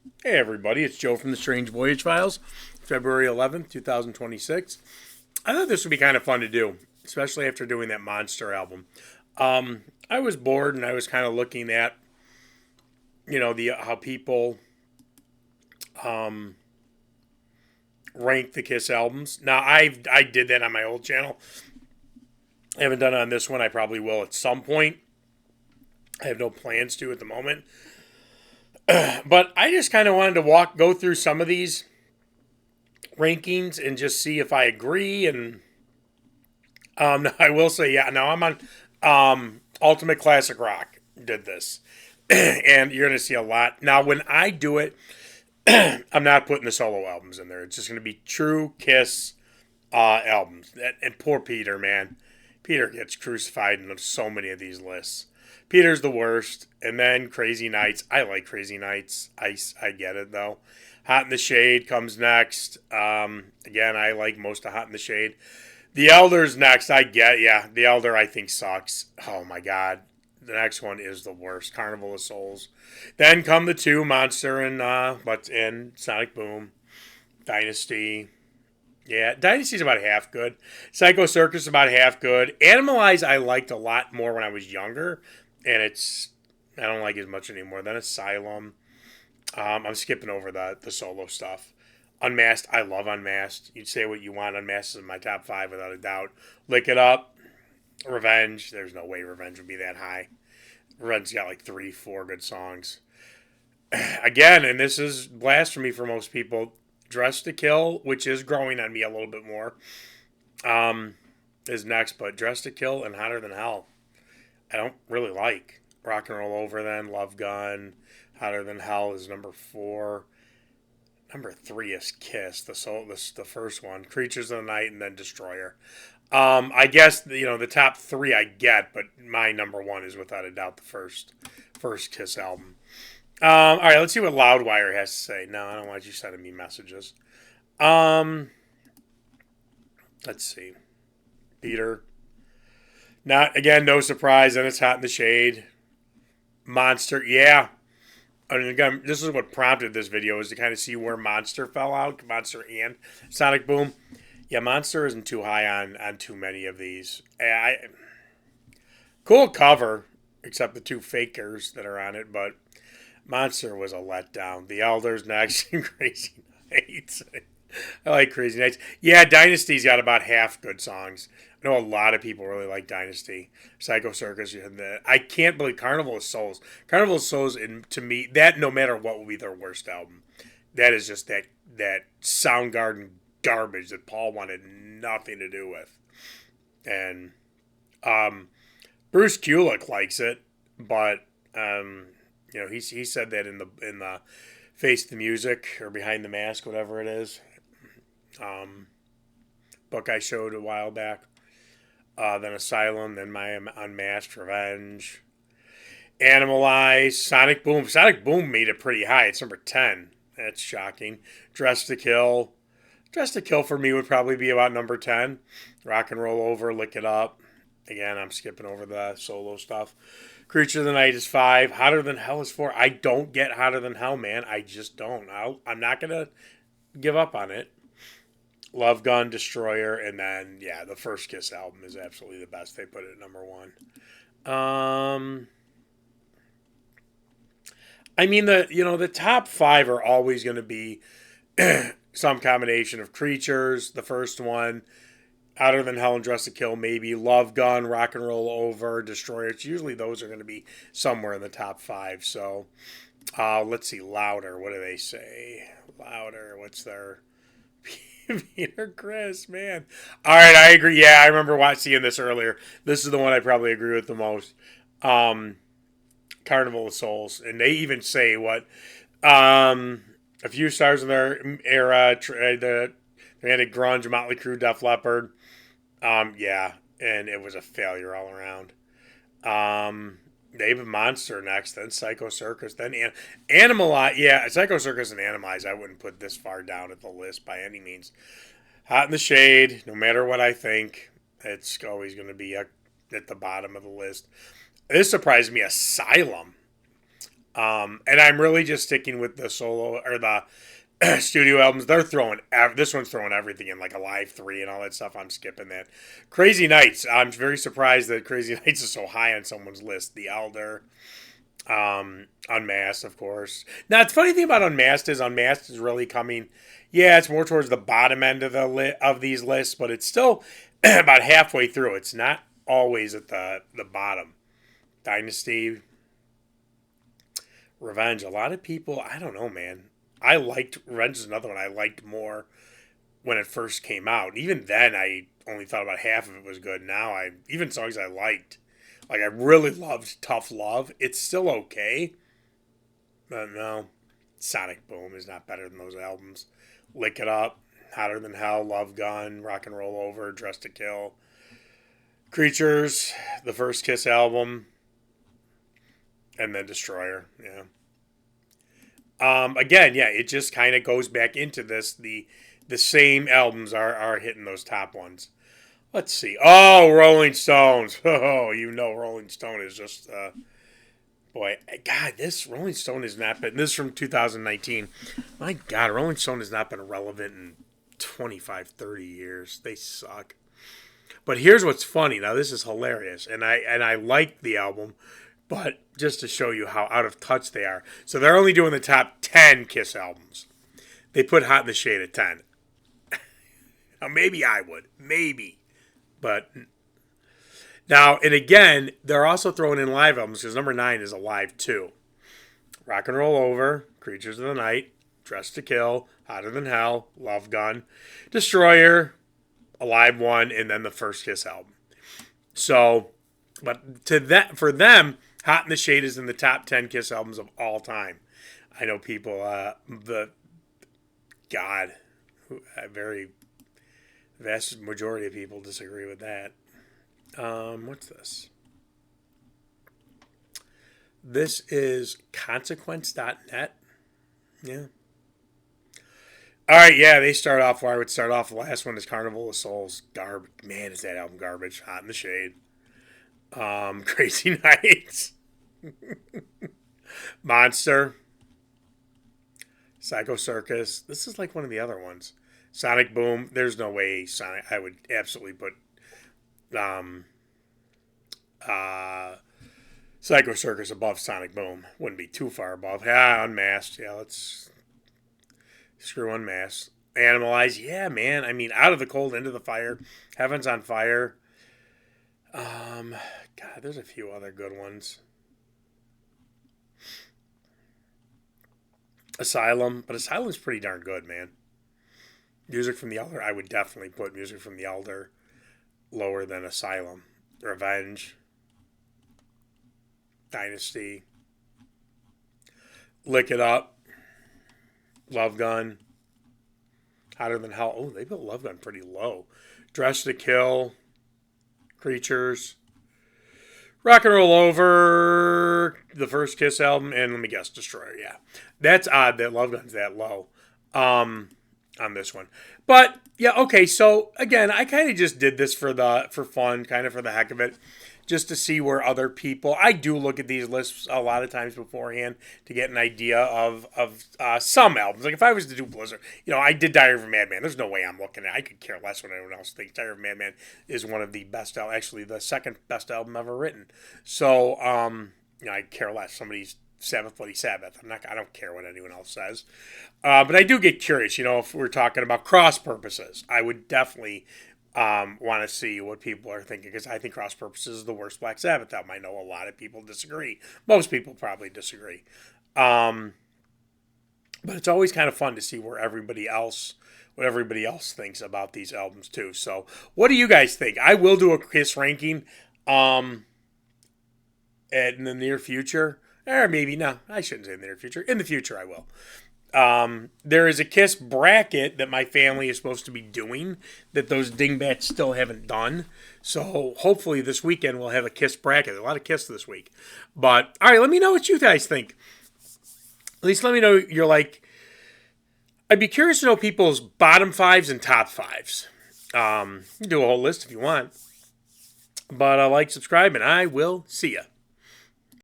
Hey everybody, it's Joe from the Strange Voyage Files, February 11th, 2026. I thought this would be kind of fun to do, especially after doing that Monster album. I was bored and I was kind of looking at, the how people um, rank the Kiss albums. Now, I did that on my old channel. I haven't done it on this one. I probably will at some point. I have no plans to at the moment. But I just kind of wanted to go through some of these rankings and just see if I agree. And I will say, yeah, no, I'm on Ultimate Classic Rock did this. And you're going to see a lot. Now, when I do it, I'm not putting the solo albums in there. It's just going to be true Kiss albums. And poor Peter, man. Peter gets crucified in so many of these lists. Peter's the worst. And then Crazy Nights. I like Crazy Nights. I get it, though. Hot in the Shade comes next. Again, I like most of Hot in the Shade. The Elder's next. I get, yeah. The Elder, I think, sucks. Oh, my God. The next one is the worst. Carnival of Souls. Then come the two, Monster and Sonic Boom. Dynasty. Yeah, Dynasty's about half good. Psycho Circus is about half good. Animalize I liked a lot more when I was younger, and I don't like it as much anymore. Then Asylum. I'm skipping over the solo stuff. Unmasked, I love Unmasked. You'd say what you want. Unmasked is in my top five without a doubt. Lick It Up, Revenge. There's no way Revenge would be that high. Revenge's got like three, four good songs. Again, and this is blasphemy for most people. Dress to Kill, which is growing on me a little bit more, is next. But Dress to Kill and Hotter Than Hell, I don't really like. Rock and Roll Over, then Love Gun. Hotter Than Hell is number four. Number three is Kiss, the first one. Creatures of the Night, and then Destroyer. I guess the top three I get, but my number one is without a doubt the first Kiss album. All right, let's see what Loudwire has to say. No, I don't want you sending me messages. Um, let's see. Peter. Not again, no surprise. Then it's Hot in the Shade. Monster, yeah. I mean, again, this is what prompted this video is to kind of see where Monster fell out. Monster and Sonic Boom. Yeah, Monster isn't too high on too many of these. Cool cover, except the two fakers that are on it, but Monster was a letdown. The Elders next and Crazy Nights. I like Crazy Nights. Yeah, Dynasty's got about half good songs. I know a lot of people really like Dynasty. Psycho Circus. I can't believe Carnival of Souls. Carnival of Souls, to me, that no matter what will be their worst album. That is just that Soundgarden garbage that Paul wanted nothing to do with. And Bruce Kulick likes it, but he said that in the Face the Music or Behind the Mask, whatever it is, book I showed a while back. Then Asylum, then My Unmasked, Revenge, Animalize, Sonic Boom. Sonic Boom made it pretty high. It's number 10. That's shocking. Dress to Kill. Dress to Kill for me would probably be about number 10. Rock and Roll Over, Lick It Up. Again, I'm skipping over the solo stuff. Creature of the Night is 5. Hotter Than Hell is 4. I don't get Hotter Than Hell, man. I just don't. I'm not going to give up on it. Love Gun, Destroyer, and then, yeah, the first Kiss album is absolutely the best. They put it at number 1. I mean, the top 5 are always going to be some combination of Creatures, the first one, Hotter Than Hell and Dress to Kill, maybe Love Gun, Rock and Roll Over, Destroyer. It's usually those are going to be somewhere in the top 5. So let's see, Louder. What do they say? Louder. What's their Peter Chris, man. All right, I agree. Yeah, I remember seeing this earlier. This is the one I probably agree with the most. Um, Carnival of Souls, and they even say what a few stars in their era. They had a grunge, Motley Crue, Def Leppard. Yeah, and it was a failure all around. They have a Monster next, then Psycho Circus, then Animalize. Yeah, Psycho Circus and Animalize I wouldn't put this far down at the list by any means. Hot in the Shade, no matter what I think, it's always going to be at the bottom of the list. This surprised me. Asylum. And I'm really just sticking with the solo or the studio albums. They're throwing this one's throwing everything in, like Alive 3 and all that stuff. I'm skipping that. Crazy Nights. I'm very surprised that Crazy Nights is so high on someone's list. The Elder, Unmasked, of course. Now, the funny thing about Unmasked is really coming. Yeah, it's more towards the bottom end of of these lists, but it's still about halfway through. It's not always at the bottom. Dynasty, Revenge. A lot of people, I don't know, man. I liked Revenge is another one I liked more when it first came out. Even then, I only thought about half of it was good. Now, even songs I liked, like I really loved Tough Love. It's still okay, but no, Sonic Boom is not better than those albums. Lick It Up, Hotter Than Hell, Love Gun, Rock and Roll Over, Dressed to Kill, Creatures, the First Kiss album, and then Destroyer. Yeah. Again, yeah, it just kind of goes back into this. The same albums are hitting those top ones. Let's see. Oh, Rolling Stones. Oh, Rolling Stone is just boy. God, this Rolling Stone has not been. This is from 2019. My God, Rolling Stone has not been relevant in 25, 30 years. They suck. But here's what's funny. Now this is hilarious, and I like the album. But just to show you how out of touch they are. So they're only doing the top 10 Kiss albums. They put Hot in the Shade at 10. Now, maybe I would. Maybe. But now, and again, they're also throwing in live albums because number 9 is a live 2. Rock and Roll Over, Creatures of the Night, Dressed to Kill, Hotter Than Hell, Love Gun, Destroyer, a live 1, and then the First Kiss album. So, but for them, Hot in the Shade is in the top 10 Kiss albums of all time. I know people, a very vast majority of people disagree with that. What's this? This is consequence.net. Yeah. All right, yeah, they start off where I would start off. The last one is Carnival of Souls. Garbage. Man, is that album garbage. Hot in the Shade. Crazy Nights. Monster. Psycho Circus. This is like one of the other ones. Sonic Boom. There's no way I would absolutely put Psycho Circus above Sonic Boom. Wouldn't be too far above. Yeah, Unmasked. Yeah, let's screw Unmasked. Animalize. Yeah, man. I mean, Out of the Cold, Into the Fire. Heaven's on Fire. God, there's a few other good ones. Asylum, but Asylum's pretty darn good, man. Music from the Elder, I would definitely put Music from the Elder lower than Asylum. Revenge, Dynasty, Lick It Up, Love Gun, Hotter Than Hell. Oh, they put Love Gun pretty low. Dressed to Kill, Creatures, Rock and Roll Over, the First Kiss album, and let me guess, Destroyer. Yeah, that's odd that Love Gun's that low on this one. But yeah, okay. So again, I kind of just did this for fun, kind of for the heck of it, just to see where other people. I do look at these lists a lot of times beforehand to get an idea of some albums. Like if I was to do Blizzard, I did Diary of a Madman. There's no way I'm looking at. I could care less what anyone else thinks. Diary of a Madman is one of the best, actually the second best album ever written. So I care less. Somebody's Sabbath Bloody Sabbath. I don't care what anyone else says. But I do get curious, if we're talking about cross purposes, I would definitely want to see what people are thinking, because I think Cross Purposes is the worst Black Sabbath album. I know a lot of people disagree. Most people probably disagree. But it's always kind of fun to see what everybody else thinks about these albums too. So what do you guys think? I will do a Kiss ranking in the near future. Or maybe, no, I shouldn't say in the near future. In the future, I will. There is a Kiss bracket that my family is supposed to be doing that those dingbats still haven't done. So hopefully this weekend we'll have a Kiss bracket. A lot of Kiss this week. But, all right, let me know what you guys think. At least let me know you're like, I'd be curious to know people's bottom fives and top fives. You can do a whole list if you want. But like, subscribe, and I will see ya.